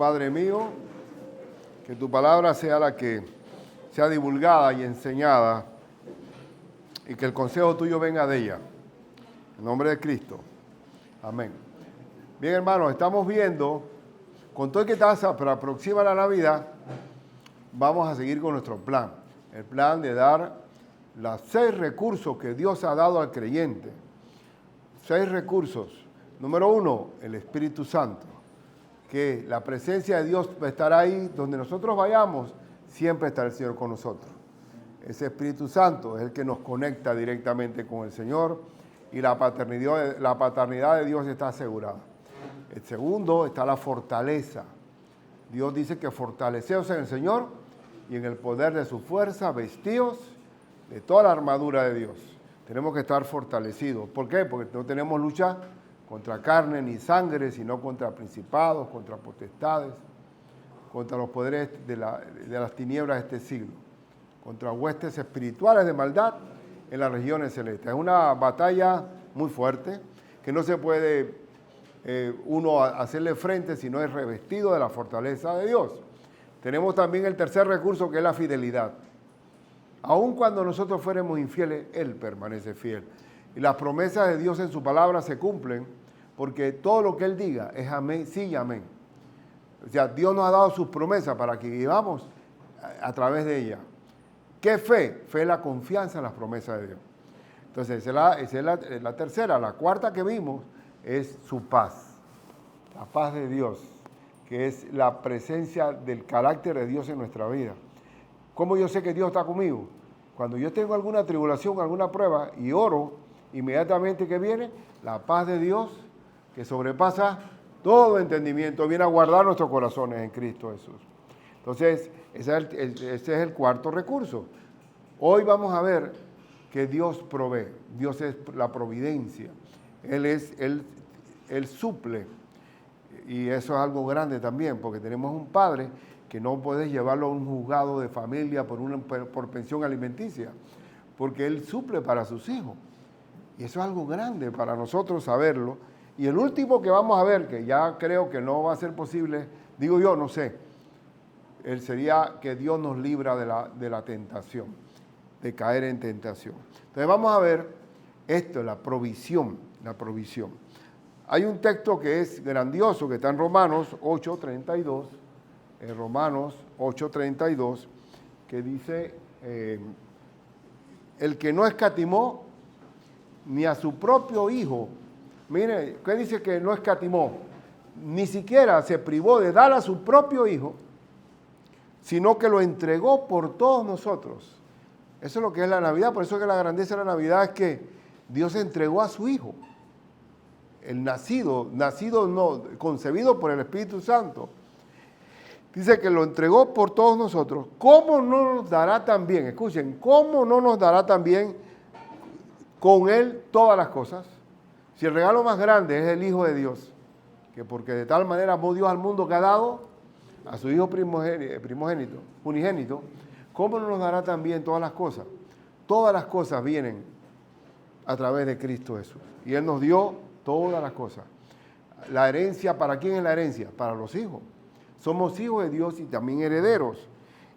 Padre mío, que tu palabra sea la que sea divulgada y enseñada y que el consejo tuyo venga de ella. En nombre de Cristo. Amén. Bien, hermanos, estamos viendo, con todo el que se aproxima la Navidad, vamos a seguir con nuestro plan. El plan de dar los 6 recursos que Dios ha dado al creyente. 6 recursos. Número 1, el Espíritu Santo. Que la presencia de Dios va a estar ahí, donde nosotros vayamos, siempre estará el Señor con nosotros. Ese Espíritu Santo es el que nos conecta directamente con el Señor y la paternidad de Dios está asegurada. El segundo está la fortaleza. Dios dice que fortaleceos en el Señor y en el poder de su fuerza, vestidos de toda la armadura de Dios. Tenemos que estar fortalecidos. ¿Por qué? Porque no tenemos lucha contra carne ni sangre, sino contra principados, contra potestades, contra los poderes de las tinieblas de este siglo, contra huestes espirituales de maldad en las regiones celestes. Es una batalla muy fuerte, que no se puede uno hacerle frente si no es revestido de la fortaleza de Dios. Tenemos también el tercer recurso, que es la fidelidad. Aun cuando nosotros fuéramos infieles, Él permanece fiel. Y las promesas de Dios en su palabra se cumplen, porque todo lo que Él diga es amén, sí y amén. O sea, Dios nos ha dado sus promesas para que vivamos a través de ellas. ¿Qué fe? Fe es la confianza en las promesas de Dios. Entonces, esa es la tercera. La cuarta que vimos es su paz. La paz de Dios, que es la presencia del carácter de Dios en nuestra vida. ¿Cómo yo sé que Dios está conmigo? Cuando yo tengo alguna tribulación, alguna prueba y oro, inmediatamente que viene, la paz de Dios, que sobrepasa todo entendimiento, viene a guardar nuestros corazones en Cristo Jesús. Entonces, ese es el cuarto recurso. Hoy vamos a ver que Dios provee. Dios es la providencia. Él suple. Y eso es algo grande también, porque tenemos un padre que no puedes llevarlo a un juzgado de familia por pensión alimenticia, porque Él suple para sus hijos. Y eso es algo grande para nosotros saberlo. Y el último que vamos a ver, que ya creo que no va a ser posible, digo yo, no sé, sería que Dios nos libra de la tentación, de caer en tentación. Entonces vamos a ver esto, la provisión. Hay un texto que es grandioso, que está en Romanos 8:32, Romanos 8:32, que dice, el que no escatimó ni a su propio hijo. Mire, ¿qué dice que no escatimó? Ni siquiera se privó de dar a su propio hijo, sino que lo entregó por todos nosotros. Eso es lo que es la Navidad. Por eso es que la grandeza de la Navidad es que Dios entregó a su hijo. El nacido no, concebido por el Espíritu Santo. Dice que lo entregó por todos nosotros. ¿Cómo no nos dará también? Escuchen, ¿cómo no nos dará también con Él todas las cosas? Si el regalo más grande es el Hijo de Dios, que porque de tal manera amó Dios al mundo que ha dado a su Hijo unigénito, ¿cómo no nos dará también todas las cosas? Todas las cosas vienen a través de Cristo Jesús. Y Él nos dio todas las cosas. La herencia, ¿para quién es la herencia? Para los hijos. Somos hijos de Dios y también herederos.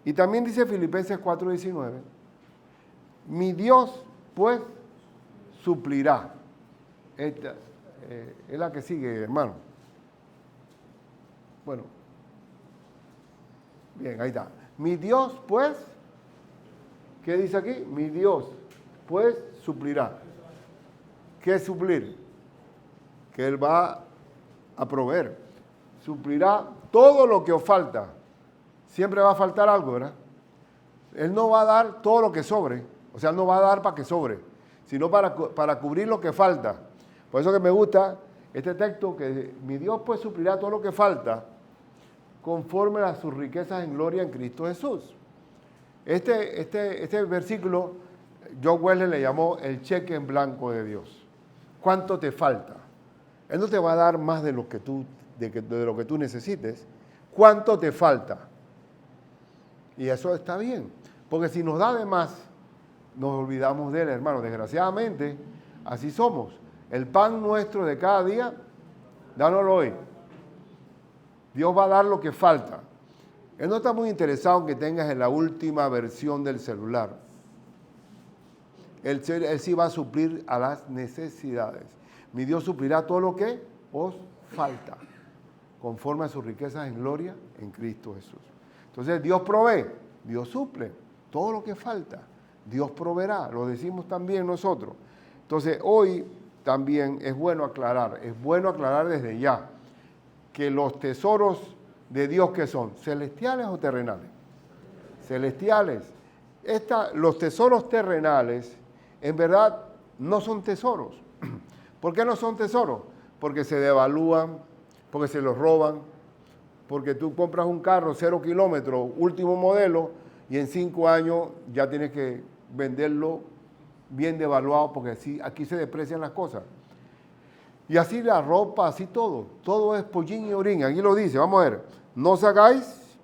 Y también dice Filipenses 4:19, mi Dios pues suplirá. Esta es la que sigue, hermano. Bueno. Bien, ahí está. Mi Dios, pues, ¿qué dice aquí? Mi Dios, pues, suplirá. ¿Qué es suplir? Que Él va a proveer. Suplirá todo lo que os falta. Siempre va a faltar algo, ¿verdad? Él no va a dar todo lo que sobre. O sea, no va a dar para que sobre, sino para cubrir lo que falta. Por eso que me gusta este texto, que mi Dios pues suplirá todo lo que falta conforme a sus riquezas en gloria en Cristo Jesús. Este versículo, John Wesley le llamó el cheque en blanco de Dios. ¿Cuánto te falta? Él no te va a dar más de lo que tú necesites. ¿Cuánto te falta? Y eso está bien, porque si nos da de más, nos olvidamos de Él, hermano. Desgraciadamente, así somos. El pan nuestro de cada día, dánoslo hoy. Dios va a dar lo que falta. Él no está muy interesado en que tengas en la última versión del celular. Él sí va a suplir a las necesidades. Mi Dios suplirá todo lo que os falta, conforme a sus riquezas en gloria en Cristo Jesús. Entonces Dios provee, Dios suple todo lo que falta. Dios proveerá, lo decimos también nosotros. Entonces hoy también es bueno aclarar desde ya, que los tesoros de Dios, ¿qué son? ¿Celestiales o terrenales? Celestiales. Los tesoros terrenales, en verdad, no son tesoros. ¿Por qué no son tesoros? Porque se devalúan, porque se los roban, porque tú compras un carro 0 kilómetros, último modelo, y en 5 años ya tienes que venderlo bien devaluado, porque aquí se deprecian las cosas. Y así la ropa, así todo es pollín y orín. Aquí lo dice, vamos a ver, no os hagáis,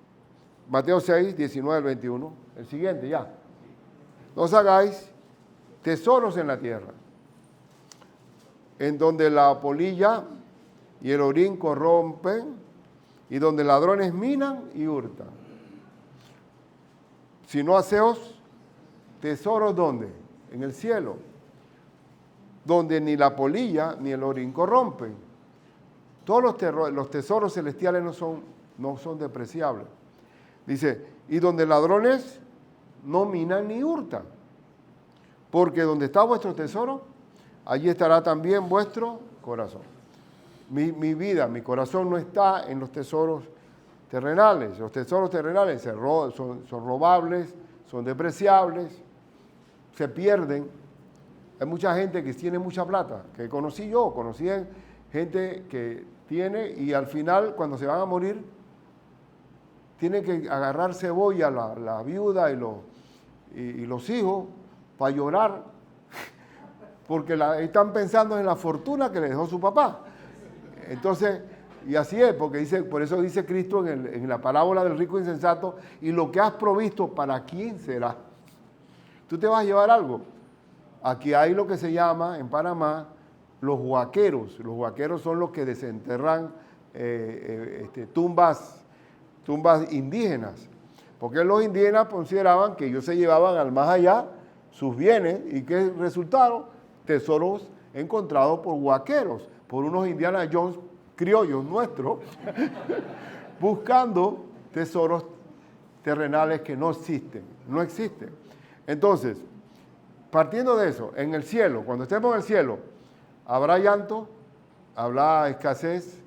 Mateo 6, 19 al 21, el siguiente ya, no os hagáis tesoros en la tierra, en donde la polilla y el orín corrompen, y donde ladrones minan y hurtan. Sino haceos tesoros, ¿dónde? En el cielo, donde ni la polilla ni el orín corrompen. Todos los tesoros celestiales no son despreciables. Dice, y donde ladrones no minan ni hurtan. Porque donde está vuestro tesoro, allí estará también vuestro corazón. Mi vida, mi corazón no está en los tesoros terrenales. Los tesoros terrenales son robables, son despreciables, se pierden. Hay mucha gente que tiene mucha plata, que conocí gente que tiene y al final cuando se van a morir tienen que agarrar cebolla la viuda y los hijos para llorar porque están pensando en la fortuna que le dejó su papá. Entonces, y así es, porque por eso dice Cristo en la parábola del rico insensato, y lo que has provisto, ¿para quién será? ¿Tú te vas a llevar algo? Aquí hay lo que se llama, en Panamá, los huaqueros. Los huaqueros son los que desenterran tumbas indígenas. Porque los indígenas consideraban que ellos se llevaban al más allá sus bienes, y ¿qué resultaron? Tesoros encontrados por huaqueros, por unos Indiana Jones criollos nuestros, buscando tesoros terrenales que no existen. Entonces, partiendo de eso, en el cielo, cuando estemos en el cielo, habrá llanto, habrá escasez,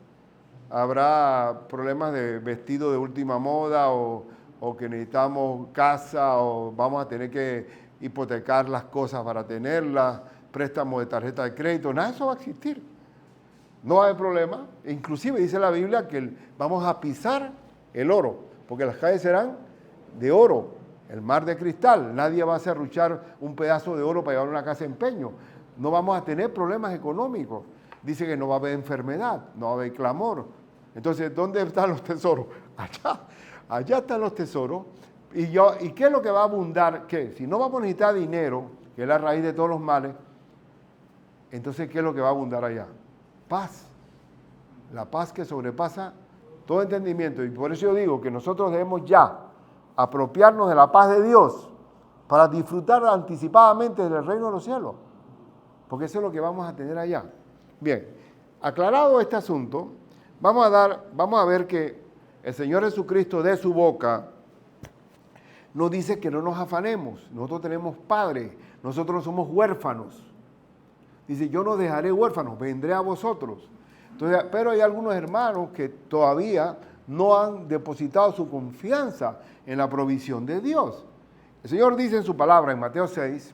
habrá problemas de vestido de última moda o que necesitamos casa o vamos a tener que hipotecar las cosas para tenerlas, préstamos de tarjeta de crédito, nada de eso va a existir. No va a haber problema. Inclusive dice la Biblia que vamos a pisar el oro, porque las calles serán de oro, el mar de cristal. Nadie va a serruchar un pedazo de oro para llevar a una casa de empeño. No vamos a tener problemas económicos. Dice que no va a haber enfermedad, no va a haber clamor. Entonces, ¿dónde están los tesoros? Allá están los tesoros. ¿Y qué es lo que va a abundar? ¿Qué? Si no vamos a necesitar dinero, que es la raíz de todos los males, entonces, ¿qué es lo que va a abundar allá? Paz. La paz que sobrepasa todo entendimiento. Y por eso yo digo que nosotros debemos ya apropiarnos de la paz de Dios para disfrutar anticipadamente del reino de los cielos. Porque eso es lo que vamos a tener allá. Bien, aclarado este asunto, vamos a ver que el Señor Jesucristo de su boca nos dice que no nos afanemos. Nosotros tenemos Padre, nosotros somos huérfanos. Dice, yo no dejaré huérfanos, vendré a vosotros. Entonces, pero hay algunos hermanos que todavía no han depositado su confianza en la provisión de Dios. El Señor dice en su palabra, en Mateo 6,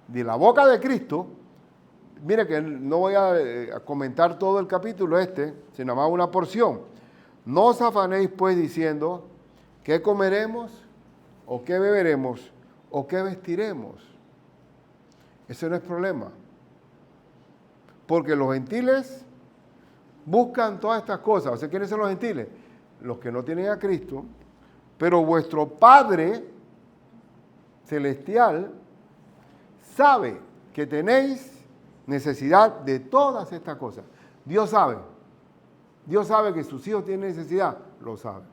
de la boca de Cristo, mire que no voy a comentar todo el capítulo sino más una porción. No os afanéis pues diciendo, ¿qué comeremos? ¿O qué beberemos? ¿O qué vestiremos? Ese no es problema. Porque los gentiles buscan todas estas cosas. O sea, ¿quiénes son los gentiles? Los que no tienen a Cristo. Pero vuestro Padre Celestial sabe que tenéis necesidad de todas estas cosas. Dios sabe. Dios sabe que sus hijos tienen necesidad. lo sabe.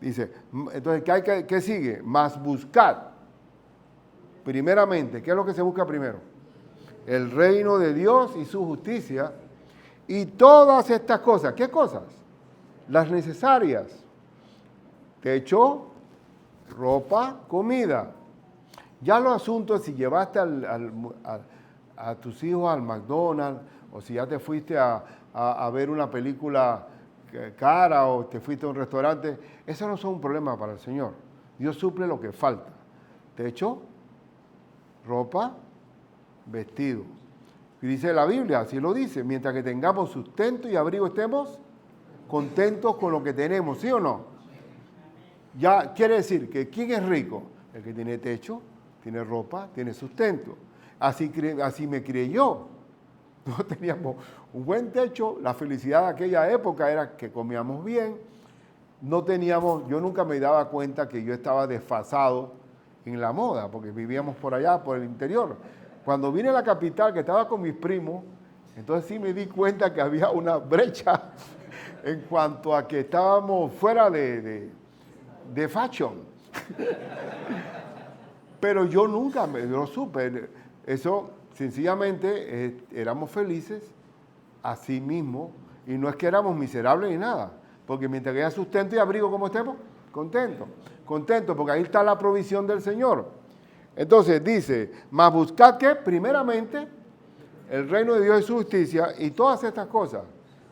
Dice, entonces, ¿qué sigue? Más buscad. Primeramente, ¿qué es lo que se busca primero? El reino de Dios y su justicia. Y todas estas cosas, ¿qué cosas? Las necesarias. Techo, ropa, comida. Ya los asuntos, si llevaste a tus hijos al McDonald's, o si ya te fuiste a ver una película cara, o te fuiste a un restaurante, esos no son un problema para el Señor. Dios suple lo que falta. Techo, ropa, vestido. Y dice la Biblia, así lo dice, mientras que tengamos sustento y abrigo estemos contentos con lo que tenemos, ¿sí o no? Ya quiere decir que ¿quién es rico? El que tiene techo, tiene ropa, tiene sustento. Así me crié yo. No teníamos un buen techo, la felicidad de aquella época era que comíamos bien, yo nunca me daba cuenta que yo estaba desfasado en la moda, porque vivíamos por allá, por el interior. Cuando vine a la capital, que estaba con mis primos, entonces sí me di cuenta que había una brecha en cuanto a que estábamos fuera de fashion. Pero yo nunca lo supe. Eso, sencillamente, éramos felices así mismo, y no es que éramos miserables ni nada, porque mientras que haya sustento y abrigo, ¿cómo estemos? Contentos. Contentos, porque ahí está la provisión del Señor. Entonces dice, mas buscad que primeramente el reino de Dios y su justicia, y todas estas cosas,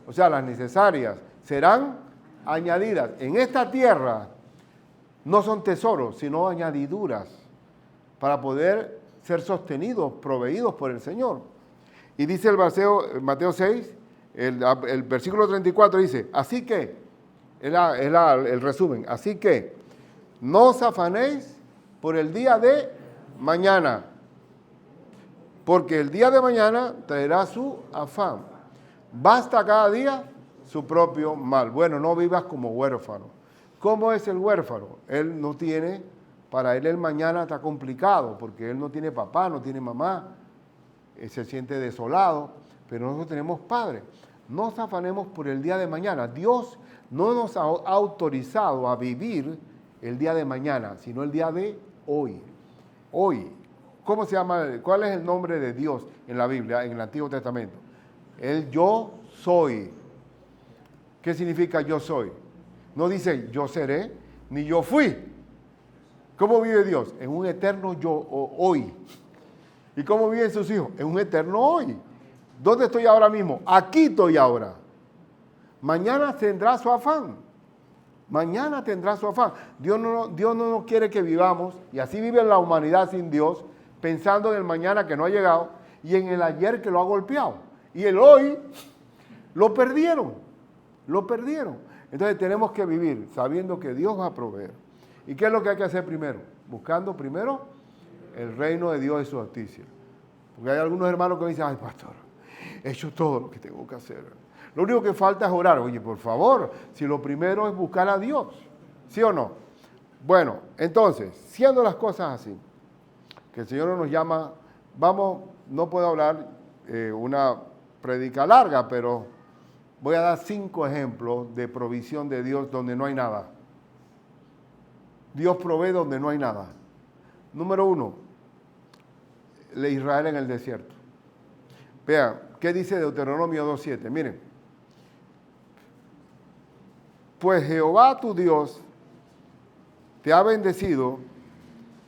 o sea, las necesarias, serán añadidas. En esta tierra no son tesoros, sino añadiduras para poder ser sostenidos, proveídos por el Señor. Y dice Mateo 6, el versículo 34 dice, así que, el resumen, así que no os afanéis por el día de mañana, porque el día de mañana traerá su afán. Basta cada día su propio mal. Bueno, no vivas como huérfano. ¿Cómo es el huérfano? Él no tiene, para él el mañana está complicado, porque él no tiene papá, no tiene mamá, se siente desolado, pero nosotros tenemos padre. No nos afanemos por el día de mañana. Dios no nos ha autorizado a vivir el día de mañana, sino el día de hoy. Hoy. ¿Cómo se llama? ¿Cuál es el nombre de Dios en la Biblia, en el Antiguo Testamento? El yo soy. ¿Qué significa yo soy? No dice yo seré, ni yo fui. ¿Cómo vive Dios? En un eterno yo hoy. ¿Y cómo viven sus hijos? En un eterno hoy. ¿Dónde estoy ahora mismo? Aquí estoy ahora. Mañana tendrá su afán. Mañana tendrá su afán. Dios no nos quiere que vivamos, y así vive la humanidad sin Dios, pensando en el mañana que no ha llegado y en el ayer que lo ha golpeado. Y el hoy lo perdieron. Lo perdieron. Entonces tenemos que vivir sabiendo que Dios va a proveer. ¿Y qué es lo que hay que hacer primero? Buscando primero el reino de Dios y su justicia. Porque hay algunos hermanos que me dicen, ay pastor, he hecho todo lo que tengo que hacer. Lo único que falta es orar. Oye, por favor, si lo primero es buscar a Dios, ¿sí o no? Bueno, entonces, siendo las cosas así, que el Señor nos llama, no puedo hablar una prédica larga, pero voy a dar 5 ejemplos de provisión de Dios donde no hay nada. Dios provee donde no hay nada. Número 1, Israel en el desierto. Vean, ¿qué dice Deuteronomio 2:7? Miren. Pues Jehová tu Dios te ha bendecido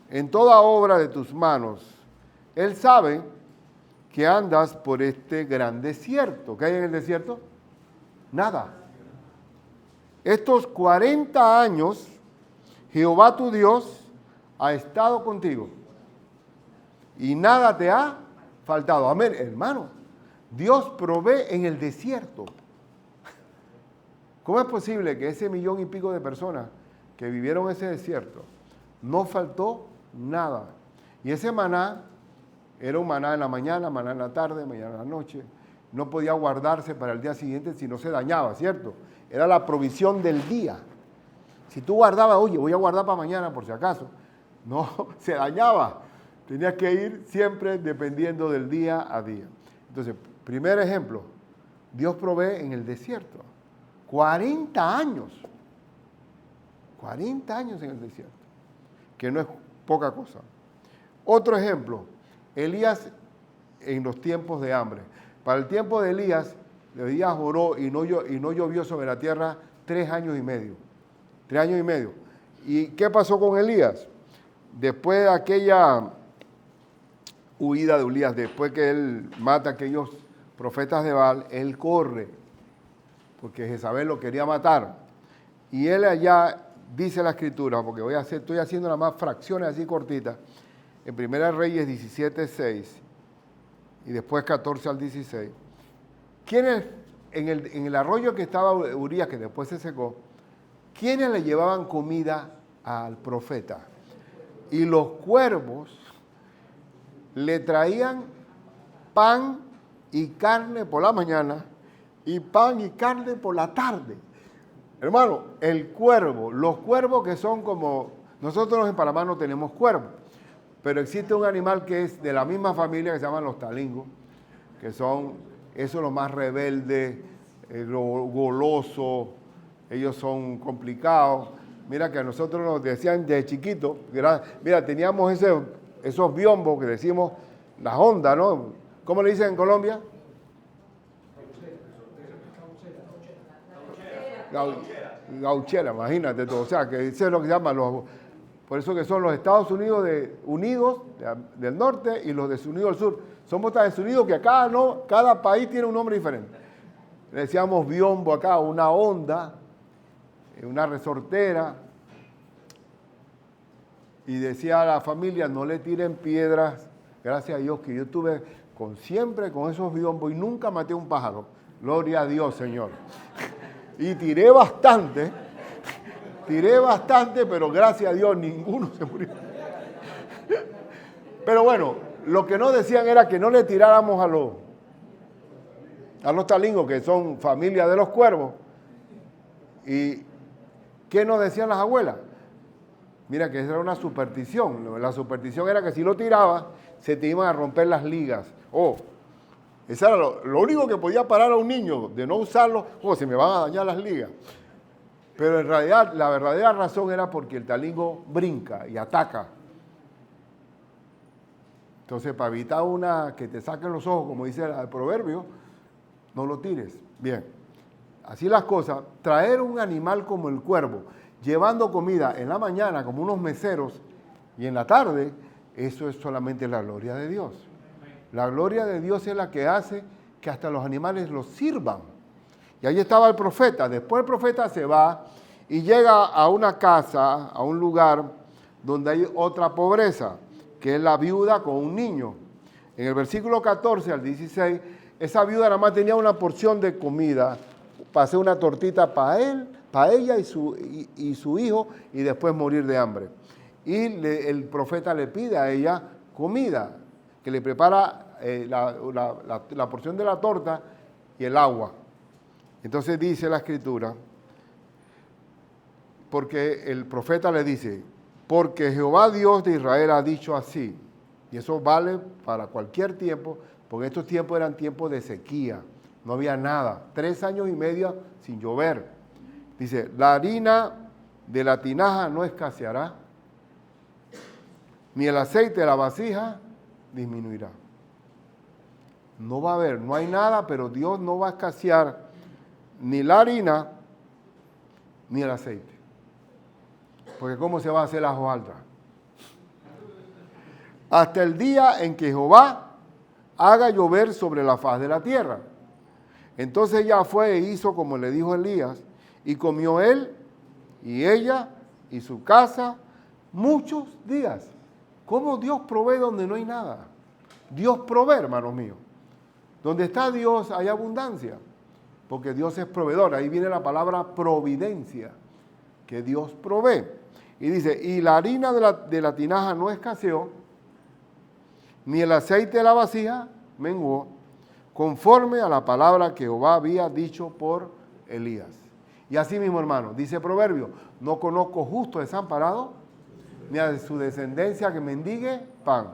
en toda obra de tus manos. Él sabe que andas por este gran desierto. ¿Qué hay en el desierto? Nada. Estos 40 años, Jehová tu Dios ha estado contigo y nada te ha faltado. Amén, hermano. Dios provee en el desierto. ¿Cómo es posible que ese 1,000,000 y pico de personas que vivieron ese desierto no faltó nada? Y ese maná era un maná en la mañana, maná en la tarde, mañana en la noche. No podía guardarse para el día siguiente si no se dañaba, ¿cierto? Era la provisión del día. Si tú guardabas, oye, voy a guardar para mañana por si acaso, no, se dañaba. Tenías que ir siempre dependiendo del día a día. Entonces, primer ejemplo, Dios provee en el desierto. 40 años. 40 años en el desierto, que no es poca cosa. Otro ejemplo, Elías en los tiempos de hambre. Para el tiempo de Elías oró y no llovió sobre la tierra 3 años y medio. 3 años y medio. ¿Y qué pasó con Elías? Después de aquella huida de Elías, después que él mata a aquellos profetas de Baal, él corre, porque Jezabel lo quería matar. Y él allá, dice la Escritura, porque estoy haciendo nada más fracciones así cortitas, en 1 Reyes 17:6 y después 14 al 16. ¿Quiénes, en el arroyo que estaba Urías, que después se secó, quiénes le llevaban comida al profeta? Y los cuervos le traían pan y carne por la mañana y pan y carne por la tarde. Hermano, los cuervos que son como, nosotros en Panamá no tenemos cuervos, pero existe un animal que es de la misma familia que se llaman los talingos, que son, eso los más rebeldes, golosos, ellos son complicados. Mira que a nosotros nos decían de chiquito, mira, teníamos esos biombos que decimos, las ondas, ¿no? ¿Cómo le dicen en Colombia? Gauchera, imagínate tú. O sea, que eso es lo que se llama por eso que son los Estados Unidos del norte y los de Unidos del sur. Somos tan unidos que cada país tiene un nombre diferente. Le decíamos biombo acá, una onda, una resortera. Y decía a la familia, no le tiren piedras. Gracias a Dios que yo estuve siempre con esos biombos y nunca maté un pájaro. Gloria a Dios, Señor. Y tiré bastante, pero gracias a Dios ninguno se murió. Pero bueno, lo que nos decían era que no le tiráramos a los talingos, que son familia de los cuervos. ¿Y qué nos decían las abuelas? Mira que esa era una superstición. La superstición era que si lo tirabas, se te iban a romper las ligas. Eso era lo único que podía parar a un niño de no usarlo. Se me van a dañar las ligas. Pero en realidad, la verdadera razón era porque el talingo brinca y ataca. Entonces, para evitar que te saquen los ojos, como dice el proverbio, no lo tires. Bien, así las cosas. Traer un animal como el cuervo, llevando comida en la mañana como unos meseros y en la tarde, eso es solamente la gloria de Dios. La gloria de Dios es la que hace que hasta los animales los sirvan. Y ahí estaba el profeta. Después el profeta se va y llega a una casa, a un lugar donde hay otra pobreza, que es la viuda con un niño. En el versículo 14 al 16, esa viuda nada más tenía una porción de comida para hacer una tortita para ella y su hijo, y después morir de hambre. Y el profeta le pide a ella comida, que le prepara la porción de la torta y el agua. Entonces dice la Escritura, porque el profeta le dice, porque Jehová Dios de Israel ha dicho así, y eso vale para cualquier tiempo, porque estos tiempos eran tiempos de sequía, no había nada, 3 años y medio sin llover. Dice, la harina de la tinaja no escaseará, ni el aceite de la vasija disminuirá. No va a haber, no hay nada, pero Dios no va a escasear ni la harina ni el aceite. Porque ¿cómo se va a hacer la hojaldrada? Hasta el día en que Jehová haga llover sobre la faz de la tierra. Entonces ella fue e hizo como le dijo Elías, y comió él y ella y su casa muchos días. ¿Cómo Dios provee donde no hay nada? Dios provee, hermanos míos. Donde está Dios hay abundancia, porque Dios es proveedor. Ahí viene la palabra providencia, que Dios provee. Y dice, y la harina de la tinaja no escaseó, ni el aceite de la vasija menguó, conforme a la palabra que Jehová había dicho por Elías. Y así mismo, hermano, dice Proverbio, no conozco justo desamparado, ni a su descendencia que mendigue pan.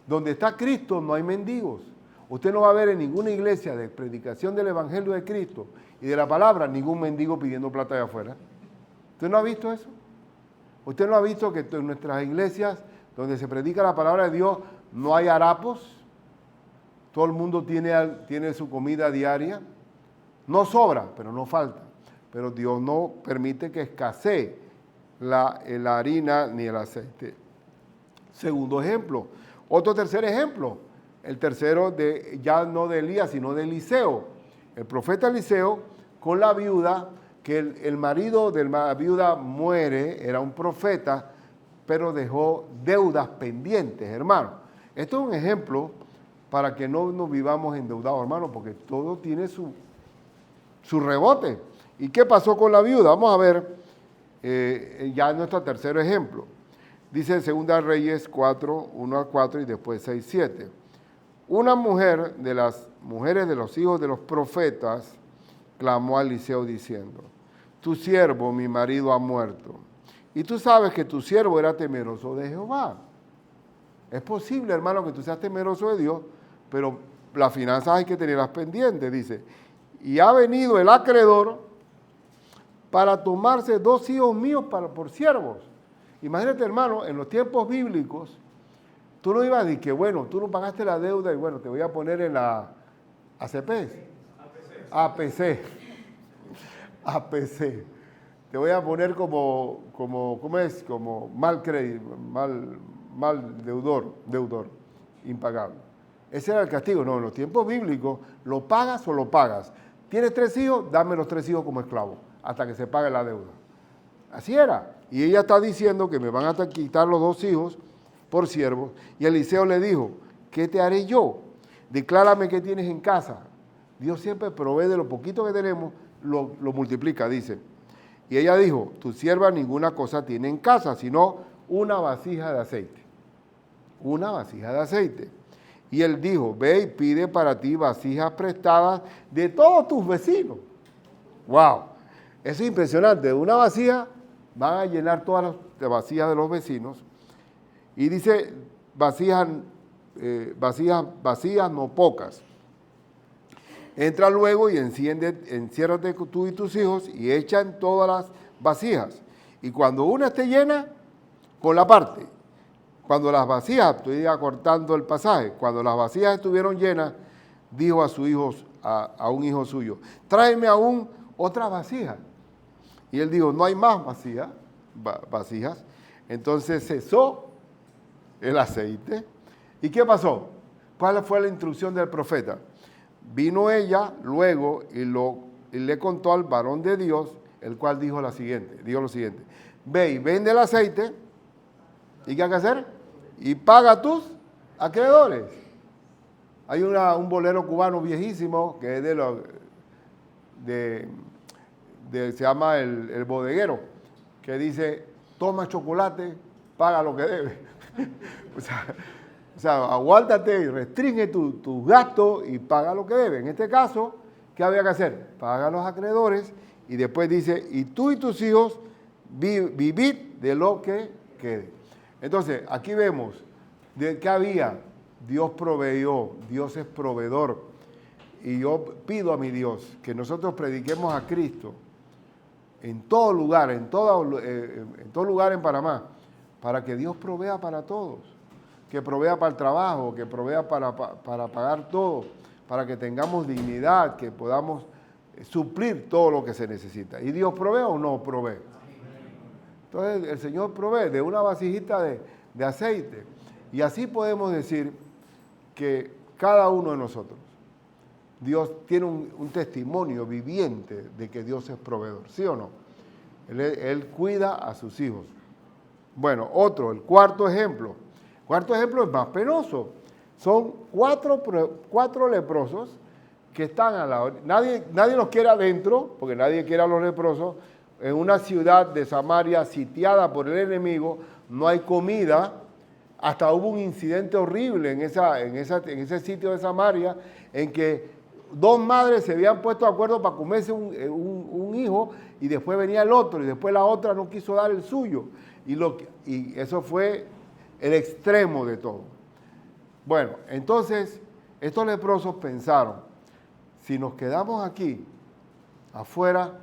Donde está Cristo no hay mendigos. Usted no va a ver en ninguna iglesia de predicación del Evangelio de Cristo y de la palabra ningún mendigo pidiendo plata de afuera. ¿Usted no ha visto eso? ¿Usted no ha visto que en nuestras iglesias, donde se predica la palabra de Dios, no hay harapos? Todo el mundo tiene su comida diaria. No sobra, pero no falta. Pero Dios no permite que escasee la harina ni el aceite. Segundo ejemplo. Otro tercer ejemplo. El tercero ya no de Elías, sino de Eliseo. El profeta Eliseo con la viuda, que el marido de la viuda muere, era un profeta, pero dejó deudas pendientes, hermano. Esto es un ejemplo para que no nos vivamos endeudados, hermano, porque todo tiene su rebote. ¿Y qué pasó con la viuda? Vamos a ver ya nuestro tercer ejemplo. Dice en 2 Reyes 4, 1 al 4 y después 6, 7. Una mujer de las mujeres de los hijos de los profetas clamó a Eliseo diciendo: tu siervo, mi marido, ha muerto, y tú sabes que tu siervo era temeroso de Jehová. Es posible, hermano, que tú seas temeroso de Dios, pero las finanzas hay que tenerlas pendientes, dice. Y ha venido el acreedor para tomarse 2 hijos míos por siervos. Imagínate, hermano, en los tiempos bíblicos, tú no ibas a decir que, bueno, tú no pagaste la deuda y bueno, te voy a poner en la ACP. APC. Te voy a poner como ¿cómo es? Como mal crédito, mal deudor, impagable. Ese era el castigo. No, en los tiempos bíblicos, lo pagas o lo pagas. ¿Tienes 3 hijos? Dame los 3 hijos como esclavo, hasta que se pague la deuda. Así era. Y ella está diciendo que me van a quitar los 2 hijos por siervos. Y Eliseo le dijo: ¿qué te haré yo? Declárame qué tienes en casa. Dios siempre provee de lo poquito que tenemos, lo multiplica, dice. Y ella dijo: tu sierva ninguna cosa tiene en casa, sino una vasija de aceite. Una vasija de aceite. Y él dijo: ve y pide para ti vasijas prestadas de todos tus vecinos. ¡Wow! Eso es impresionante. De una vasija van a llenar todas las vasijas de los vecinos. Y dice vasijas no pocas. Entra luego y enciérrate tú y tus hijos y echa en todas las vasijas. Y cuando una esté llena, con la parte. Cuando las vasijas, estoy acortando el pasaje, cuando las vasijas estuvieron llenas, dijo a su hijo, a un hijo suyo: tráeme aún otra vasija. Y él dijo: no hay más vasijas. Entonces cesó el aceite. ¿Y qué pasó? ¿Cuál fue la instrucción del profeta? Vino ella luego y le contó al varón de Dios, el cual dijo lo siguiente: ve y vende el aceite, ¿y qué hay que hacer? Y paga a tus acreedores. Hay un bolero cubano viejísimo que es se llama el bodeguero, que dice: toma chocolate, paga lo que debe. O sea, aguántate y restringe tus gastos y paga lo que debe. En este caso, ¿qué había que hacer? Paga a los acreedores y después dice: y tú y tus hijos vivid de lo que quede. Entonces, aquí vemos de qué había. Dios proveyó, Dios es proveedor. Y yo pido a mi Dios que nosotros prediquemos a Cristo en todo lugar, en todo lugar en Panamá, para que Dios provea para todos, que provea para el trabajo, que provea para pagar todo, para que tengamos dignidad, que podamos suplir todo lo que se necesita. ¿Y Dios provee o no provee? Entonces el Señor provee de una vasijita de aceite. Y así podemos decir que cada uno de nosotros, Dios tiene un testimonio viviente de que Dios es proveedor, ¿sí o no? Él cuida a sus hijos. Bueno, el cuarto ejemplo. El cuarto ejemplo es más penoso. Son cuatro leprosos que están a la orilla. Nadie los quiere adentro, porque nadie quiere a los leprosos. En una ciudad de Samaria sitiada por el enemigo, no hay comida. Hasta hubo un incidente horrible en ese sitio de Samaria, en que 2 madres se habían puesto de acuerdo para comerse un hijo, y después venía el otro, y después la otra no quiso dar el suyo. Y eso fue el extremo de todo. Bueno, entonces estos leprosos pensaron: si nos quedamos aquí, afuera,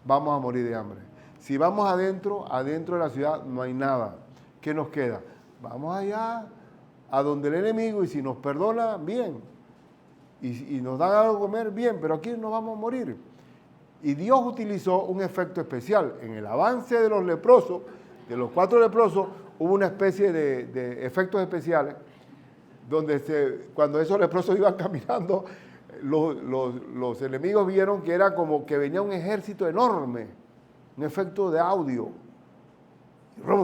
vamos a morir de hambre. Si vamos adentro de la ciudad no hay nada. ¿Qué nos queda? Vamos allá, a donde el enemigo, y si nos perdona, bien. Y nos dan algo a comer, bien, pero aquí nos vamos a morir. Y Dios utilizó un efecto especial. En el avance de los leprosos, de los 4 leprosos, hubo una especie de efectos especiales, donde cuando esos leprosos iban caminando, los enemigos vieron que era como que venía un ejército enorme, un efecto de audio.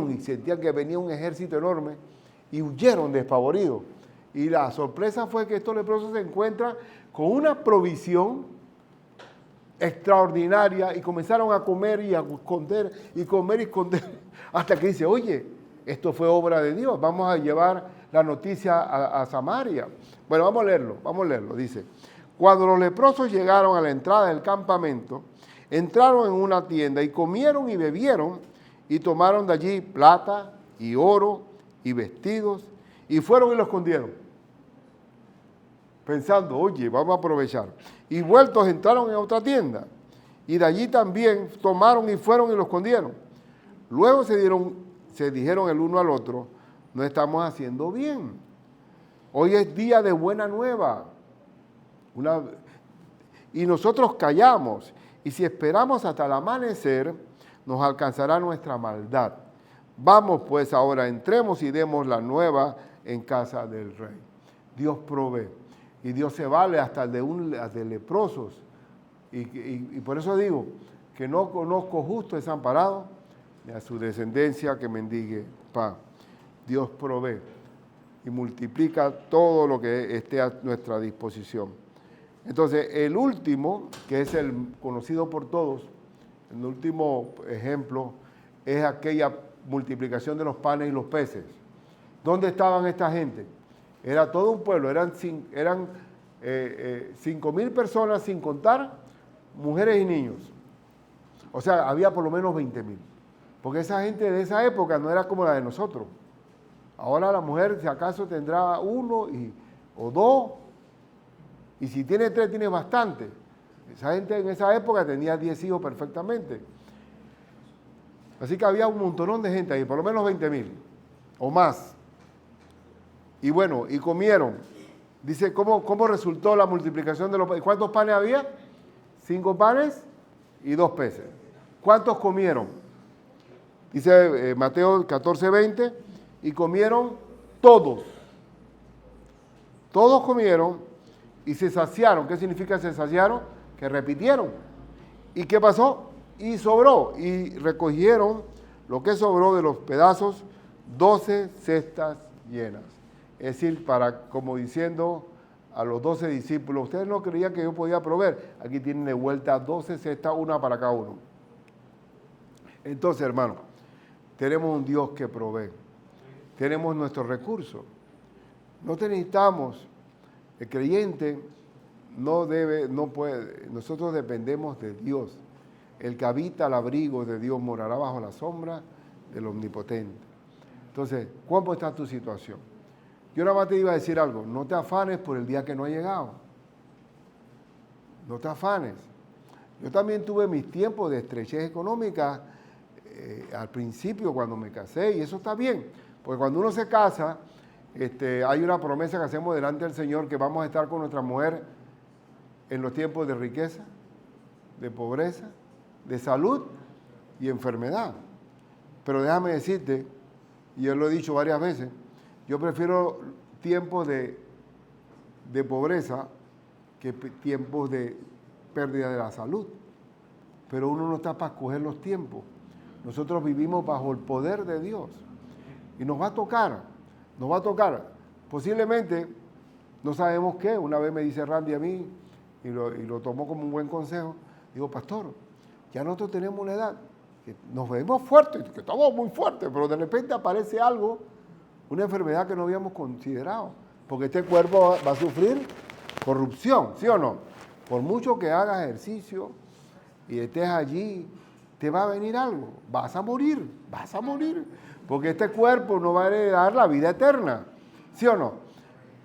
Y sentían que venía un ejército enorme y huyeron despavoridos. Y la sorpresa fue que estos leprosos se encuentran con una provisión extraordinaria y comenzaron a comer y a esconder y comer y esconder hasta que dice, oye, esto fue obra de Dios, vamos a llevar la noticia a Samaria. Bueno, vamos a leerlo, dice, cuando los leprosos llegaron a la entrada del campamento, entraron en una tienda y comieron y bebieron y tomaron de allí plata y oro y vestidos y fueron y lo escondieron, pensando, oye, vamos a aprovechar. Y vueltos entraron en otra tienda y de allí también tomaron y fueron y lo escondieron. Luego se dijeron el uno al otro, no estamos haciendo bien. Hoy es día de buena nueva. Y nosotros callamos. Y si esperamos hasta el amanecer, nos alcanzará nuestra maldad. Vamos pues ahora, entremos y demos la nueva en casa del rey. Dios provee. Y Dios se vale hasta de leprosos. Y por eso digo que no conozco justo desamparado, ni a su descendencia que mendigue pan. Dios provee y multiplica todo lo que esté a nuestra disposición. Entonces, el último, que es el conocido por todos, el último ejemplo, es aquella multiplicación de los panes y los peces. ¿Dónde estaban esta gente? Era todo un pueblo, eran 5,000 personas sin contar mujeres y niños. O sea, había por lo menos 20,000. Porque esa gente de esa época no era como la de nosotros. Ahora la mujer, si acaso, tendrá 1 o 2, y si tiene 3, tiene bastante. Esa gente en esa época tenía 10 hijos perfectamente. Así que había un montonón de gente ahí, por lo menos 20,000 o más. Y bueno, y comieron. Dice, ¿cómo resultó la multiplicación de los panes? ¿Cuántos panes había? 5 panes y 2 peces. ¿Cuántos comieron? Dice Mateo 14:20, y comieron todos. Todos comieron y se saciaron. ¿Qué significa se saciaron? Que repitieron. ¿Y qué pasó? Y sobró. Y recogieron lo que sobró de los pedazos, 12 cestas llenas. Es decir, como diciendo a los 12 discípulos, ustedes no creían que yo podía proveer. Aquí tienen de vuelta 12 cestas, una para cada uno. Entonces, hermano, tenemos un Dios que provee. Tenemos nuestros recursos. No te necesitamos. El creyente no puede. Nosotros dependemos de Dios. El que habita al abrigo de Dios morará bajo la sombra del Omnipotente. Entonces, ¿cómo está tu situación? Yo nada más te iba a decir algo. No te afanes por el día que no ha llegado. No te afanes. Yo también tuve mis tiempos de estrechez económica al principio cuando me casé, y eso está bien. Porque cuando uno se casa, hay una promesa que hacemos delante del Señor, que vamos a estar con nuestra mujer en los tiempos de riqueza, de pobreza, de salud y enfermedad. Pero déjame decirte, y yo lo he dicho varias veces, yo prefiero tiempos de pobreza que tiempos de pérdida de la salud. Pero uno no está para escoger los tiempos. Nosotros vivimos bajo el poder de Dios. Y nos va a tocar. Posiblemente, no sabemos qué. Una vez me dice Randy a mí, y lo tomó como un buen consejo. Digo, pastor, ya nosotros tenemos una edad que nos vemos fuertes, que estamos muy fuertes, pero de repente aparece algo, una enfermedad que no habíamos considerado. Porque este cuerpo va a sufrir corrupción, ¿sí o no? Por mucho que hagas ejercicio y estés allí, te va a venir algo. Vas a morir. Porque este cuerpo no va a heredar la vida eterna, ¿sí o no?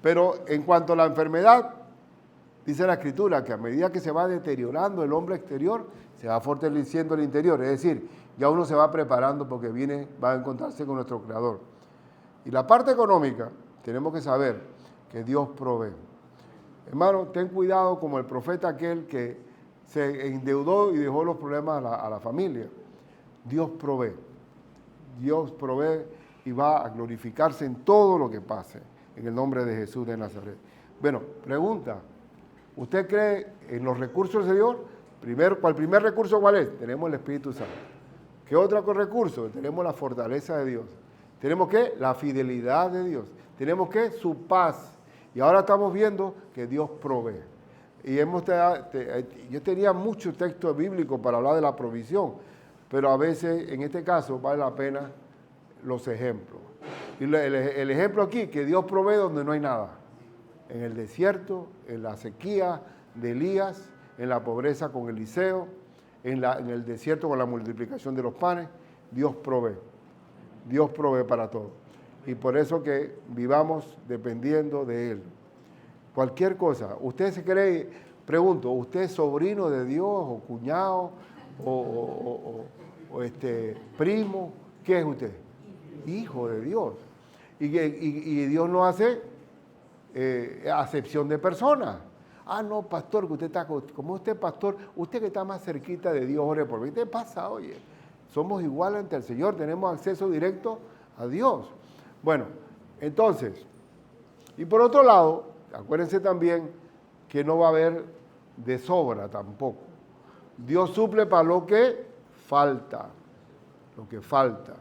Pero en cuanto a la enfermedad, dice la Escritura que a medida que se va deteriorando el hombre exterior, se va fortaleciendo el interior. Es decir, Ya uno se va preparando porque va a encontrarse con nuestro Creador. Y la parte económica, tenemos que saber que Dios provee. Hermano, ten cuidado como el profeta aquel que se endeudó y dejó los problemas a la familia. Dios provee. Dios provee y va a glorificarse en todo lo que pase, en el nombre de Jesús de Nazaret. Bueno, pregunta, ¿usted cree en los recursos del Señor? ¿El primer recurso cuál es? Tenemos el Espíritu Santo. ¿Qué otro recurso? Tenemos la fortaleza de Dios. ¿Tenemos qué? La fidelidad de Dios. ¿Tenemos qué? Su paz. Y ahora estamos viendo que Dios provee. Y yo tenía muchos textos bíblicos para hablar de la provisión, pero a veces, en este caso, vale la pena los ejemplos. Y el ejemplo aquí, que Dios provee donde no hay nada. En el desierto, en la sequía de Elías, en la pobreza con Eliseo, en el desierto con la multiplicación de los panes, Dios provee. Dios provee para todo. Y por eso que vivamos dependiendo de Él. Cualquier cosa. ¿Usted se cree, pregunto, usted es sobrino de Dios o cuñado o primo? ¿Qué es usted? Hijo de Dios. Y Dios no hace acepción de personas. Ah, no, pastor, que usted está, como usted pastor, usted que está más cerquita de Dios, ore por mí. ¿Qué pasa? Oye, somos iguales ante el Señor, tenemos acceso directo a Dios. Bueno, entonces, y por otro lado, acuérdense también que no va a haber de sobra tampoco. Dios suple para lo que falta, lo que falta.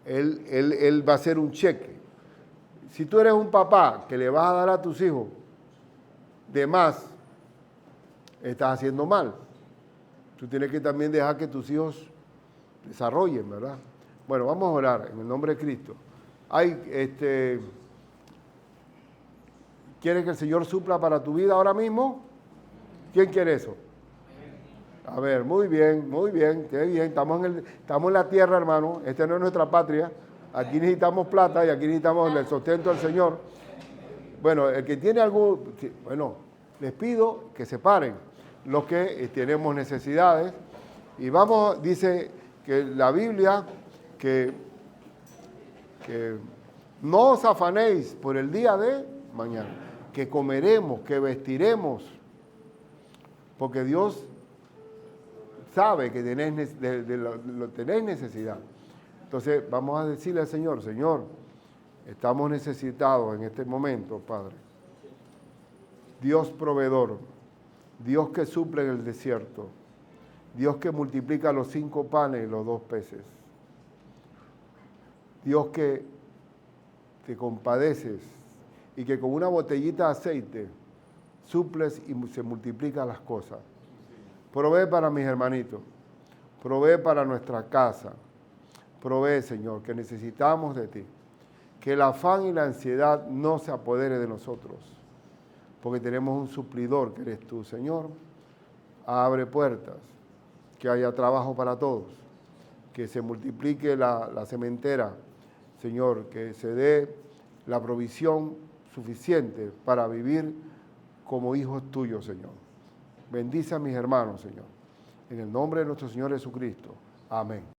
Él va a hacer un cheque. Si tú eres un papá que le vas a dar a tus hijos de más, estás haciendo mal. Tú tienes que también dejar que tus hijos desarrollen, ¿verdad? Bueno, vamos a orar en el nombre de Cristo. ¿Quieres que el Señor supla para tu vida ahora mismo? ¿Quién quiere eso? A ver, muy bien, qué bien. Estamos en la tierra, hermano. Esta no es nuestra patria. Aquí necesitamos plata y aquí necesitamos el sustento del Señor. Bueno, el que tiene algo, bueno, les pido que se paren los que tenemos necesidades. Y vamos, dice que la Biblia, que no os afanéis por el día de mañana, que comeremos, que vestiremos, porque Dios sabe que tenéis necesidad. Entonces vamos a decirle al Señor, Señor, estamos necesitados en este momento, Padre. Dios proveedor, Dios que suple en el desierto, Dios que multiplica los 5 panes y los 2 peces. Dios que te compadeces y que con una botellita de aceite suples y se multiplican las cosas. Provee para mis hermanitos, provee para nuestra casa, provee, Señor, que necesitamos de ti. Que el afán y la ansiedad no se apodere de nosotros, porque tenemos un suplidor que eres tú, Señor. Abre puertas, que haya trabajo para todos, que se multiplique la sementera, Señor, que se dé la provisión suficiente para vivir como hijos tuyos, Señor. Bendice a mis hermanos, Señor. En el nombre de nuestro Señor Jesucristo. Amén.